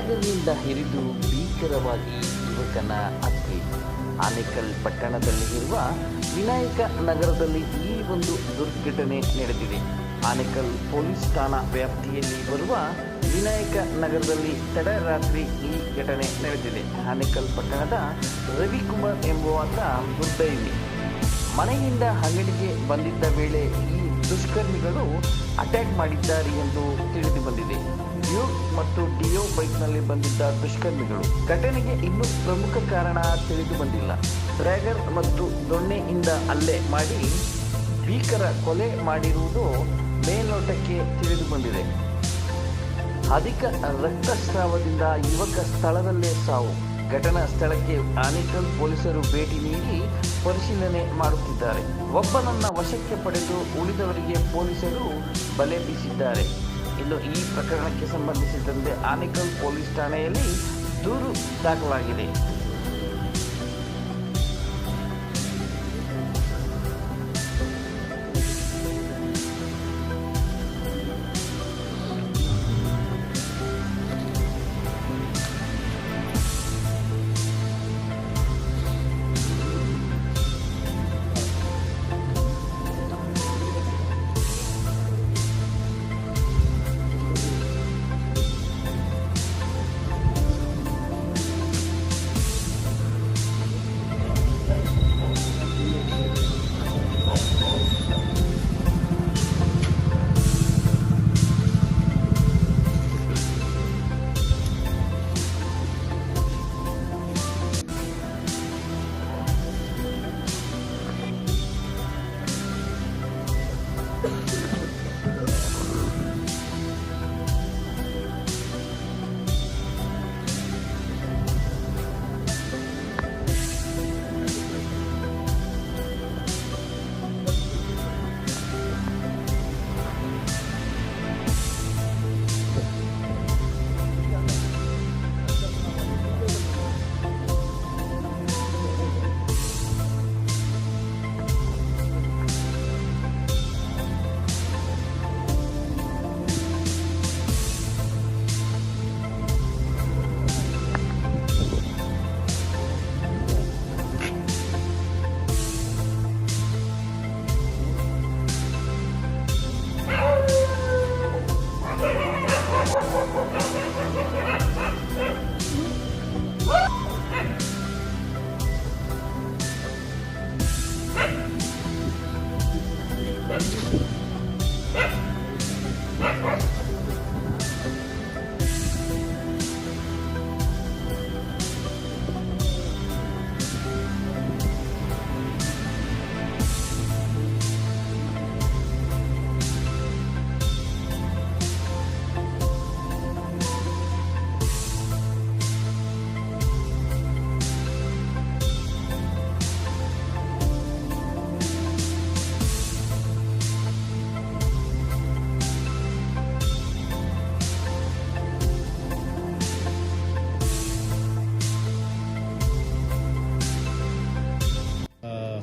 ಡ್ರ್ಯಾಗನ್ನಿಂದ ಹಿರಿದು ಭೀಕರವಾಗಿ ಯುವಕನ ಹತ್ಯೆ. ಆನೇಕಲ್ ಪಟ್ಟಣದಲ್ಲಿ ಇರುವ ವಿನಾಯಕ ನಗರದಲ್ಲಿ ಈ ಒಂದು ದುರ್ಘಟನೆ ನಡೆದಿದೆ. ಆನೇಕಲ್ ಪೊಲೀಸ್ ಠಾಣಾ ವ್ಯಾಪ್ತಿಯಲ್ಲಿ ಬರುವ ವಿನಾಯಕ ನಗರದಲ್ಲಿ ತಡರಾತ್ರಿ ಈ ಘಟನೆ ನಡೆದಿದೆ. ಆನೇಕಲ್ ಪಟ್ಟಣದ ರವಿಕುಮಾರ್ ಎಂಬುವಾತ ದುರ್ದೈವಿ. ಮನೆಯಿಂದ ಅಂಗಡಿಗೆ ಬಂದಿದ್ದ ವೇಳೆ ಈ ದುಷ್ಕರ್ಮಿಗಳು ಅಟ್ಯಾಕ್ ಮಾಡಿದ್ದಾರೆ ಎಂದು ತಿಳಿದು ಬಂದಿದೆ. ಡ್ಯೂಕ್ ಮತ್ತು ಡಿಯೋ ಬೈಕ್ನಲ್ಲಿ ಬಂದಿದ್ದ ದುಷ್ಕರ್ಮಿಗಳು. ಘಟನೆಗೆ ಇನ್ನೂ ಪ್ರಮುಖ ಕಾರಣ ತಿಳಿದು ಬಂದಿಲ್ಲ. ಡ್ರ್ಯಾಗರ್ ಮತ್ತು ದೊಣ್ಣೆಯಿಂದ ಹಲ್ಲೆ ಮಾಡಿ ಭೀಕರ ಕೊಲೆ ಮಾಡಿರುವುದು ಮೇಲ್ನೋಟಕ್ಕೆ ತಿಳಿದು ಬಂದಿದೆ. ಅಧಿಕ ರಕ್ತಸ್ರಾವದಿಂದ ಯುವಕ ಸ್ಥಳದಲ್ಲೇ ಸಾವು. ಘಟನಾ ಸ್ಥಳಕ್ಕೆ ಆನೇಕಲ್ ಪೊಲೀಸರು ಭೇಟಿ ನೀಡಿ ಪರಿಶೀಲನೆ ಮಾಡುತ್ತಿದ್ದಾರೆ. ಒಬ್ಬನನ್ನ ವಶಕ್ಕೆ ಪಡೆದು ಉಳಿದವರಿಗೆ ಪೊಲೀಸರು ಬಲೆ ಬೀಸಿದ್ದಾರೆ. ಇನ್ನು ಈ ಪ್ರಕರಣಕ್ಕೆ ಸಂಬಂಧಿಸಿದಂತೆ ಆನೇಕಲ್ ಪೊಲೀಸ್ ಠಾಣೆಯಲ್ಲಿ ದೂರು ದಾಖಲಾಗಿದೆ.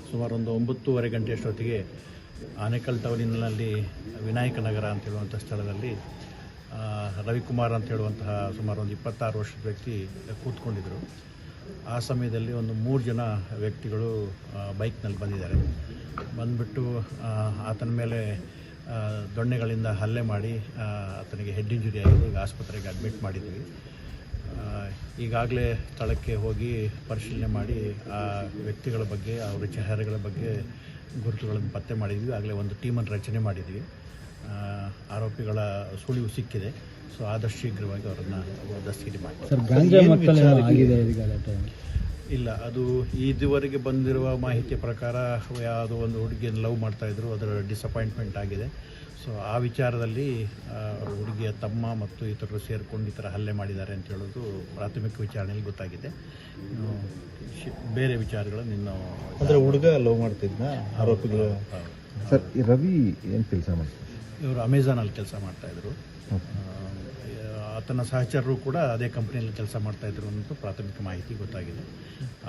ಸುಮಾರು ಒಂದು 9:30 ಗಂಟೆ ಅಷ್ಟೊತ್ತಿಗೆ ಆನೇಕಲ್ ಟೌನಿನಲ್ಲಿ ವಿನಾಯಕ ನಗರ ಅಂತ ಹೇಳುವಂಥ ಸ್ಥಳದಲ್ಲಿ ರವಿಕುಮಾರ್ ಅಂತ ಹೇಳುವಂತಹ ಸುಮಾರು ಒಂದು 26 ವರ್ಷದ ವ್ಯಕ್ತಿ ಕೂತ್ಕೊಂಡಿದ್ದರು. ಆ ಸಮಯದಲ್ಲಿ ಒಂದು 3 ಜನ ವ್ಯಕ್ತಿಗಳು ಬೈಕ್ನಲ್ಲಿ ಬಂದಿದ್ದಾರೆ. ಬಂದುಬಿಟ್ಟು ಆತನ ಮೇಲೆ ದೊಣ್ಣೆಗಳಿಂದ ಹಲ್ಲೆ ಮಾಡಿ ಆತನಿಗೆ ಹೆಡ್ ಇಂಜುರಿ ಆಗಿದೆ. ಈಗ ಆಸ್ಪತ್ರೆಗೆ ಅಡ್ಮಿಟ್ ಮಾಡಿದ್ವಿ. ಈಗಾಗಲೇ ಸ್ಥಳಕ್ಕೆ ಹೋಗಿ ಪರಿಶೀಲನೆ ಮಾಡಿ ಆ ವ್ಯಕ್ತಿಗಳ ಬಗ್ಗೆ, ಅವರ ಚೆಹರೆಗಳ ಬಗ್ಗೆ ಗುರುತುಗಳನ್ನು ಪತ್ತೆ ಮಾಡಿದ್ವಿ. ಆಗಲೇ ಒಂದು ಟೀಮನ್ನು ರಚನೆ ಮಾಡಿದ್ವಿ. ಆರೋಪಿಗಳ ಸುಳಿವು ಸಿಕ್ಕಿದೆ. ಸೊ ಆದಷ್ಟು ಶೀಘ್ರವಾಗಿ ಅವರನ್ನು ದಸ್ತಗಿರಿ ಮಾಡಿ. ಇಲ್ಲ, ಅದು ಇದುವರೆಗೆ ಬಂದಿರುವ ಮಾಹಿತಿಯ ಪ್ರಕಾರ ಯಾವುದೋ ಒಂದು ಹುಡುಗಿಯನ್ನು ಲವ್ ಮಾಡ್ತಾಯಿದ್ರು, ಅದರ ಡಿಸಪಾಯಿಂಟ್ಮೆಂಟ್ ಆಗಿದೆ. ಸೊ ಆ ವಿಚಾರದಲ್ಲಿ ಹುಡುಗಿಯ ತಮ್ಮ ಮತ್ತು ಇತರರು ಸೇರಿಕೊಂಡು ಈ ಥರ ಹಲ್ಲೆ ಮಾಡಿದ್ದಾರೆ ಅಂತ ಹೇಳೋದು ಪ್ರಾಥಮಿಕ ವಿಚಾರಣೆಯಲ್ಲಿ ಗೊತ್ತಾಗಿದೆ. ಬೇರೆ ವಿಚಾರಗಳನ್ನು ಇನ್ನು ಅಂದರೆ ಹುಡುಗ ಲವ್ ಮಾಡ್ತಿದ್ದ ಆರೋಪಿಗಳು. ಸರ್, ಈ ರವಿ ಏನು ಕೆಲಸ ಮಾಡ್ತಾರೆ? ಇವರು ಅಮೆಝಾನಲ್ಲಿ ಕೆಲಸ ಮಾಡ್ತಾಯಿದ್ರು. ಆತನ ಸಹಚರರು ಕೂಡ ಅದೇ ಕಂಪ್ನಿಯಲ್ಲಿ ಕೆಲಸ ಮಾಡ್ತಾಯಿದ್ರು ಅನ್ನೋದು ಪ್ರಾಥಮಿಕ ಮಾಹಿತಿ ಗೊತ್ತಾಗಿದೆ.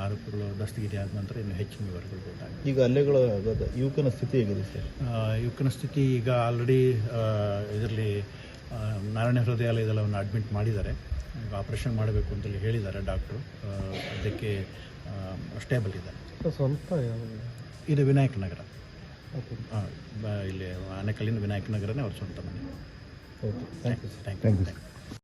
ಆರೋಪಿಗಳು ದಸ್ತಗಿರಿ ಆದ ನಂತರ ಇನ್ನು ಹೆಚ್ಚಿನ ವಿವರಗಳು ಗೊತ್ತಾಗಿದೆ. ಈಗ ಹಲ್ಲೆಗಳ ಯುವಕನ ಸ್ಥಿತಿ ಹೇಗಿದೆ ಸರ್? ಯುವಕನ ಸ್ಥಿತಿ ಈಗ ಆಲ್ರೆಡಿ ಇದರಲ್ಲಿ ನಾರಾಯಣ ಹೃದಯಾಲಯದಲ್ಲಿ ಅವನ್ನ ಅಡ್ಮಿಟ್ ಮಾಡಿದ್ದಾರೆ. ಈಗ ಆಪ್ರೇಷನ್ ಮಾಡಬೇಕು ಅಂತೇಳಿ ಹೇಳಿದ್ದಾರೆ ಡಾಕ್ಟ್ರು. ಅದಕ್ಕೆ ಸ್ಟೇಬಲ್ ಇದೆ. ಸ್ವಲ್ಪ ಇದು ವಿನಾಯಕ ನಗರ, ಇಲ್ಲಿ ಆನೇಕಲ್ಲಿನ ವಿನಾಯಕ ನಗರನೇ ಅವ್ರ ಸ್ವಂತ ಮನೆ. Okay, thank you. Thank you. Thank you.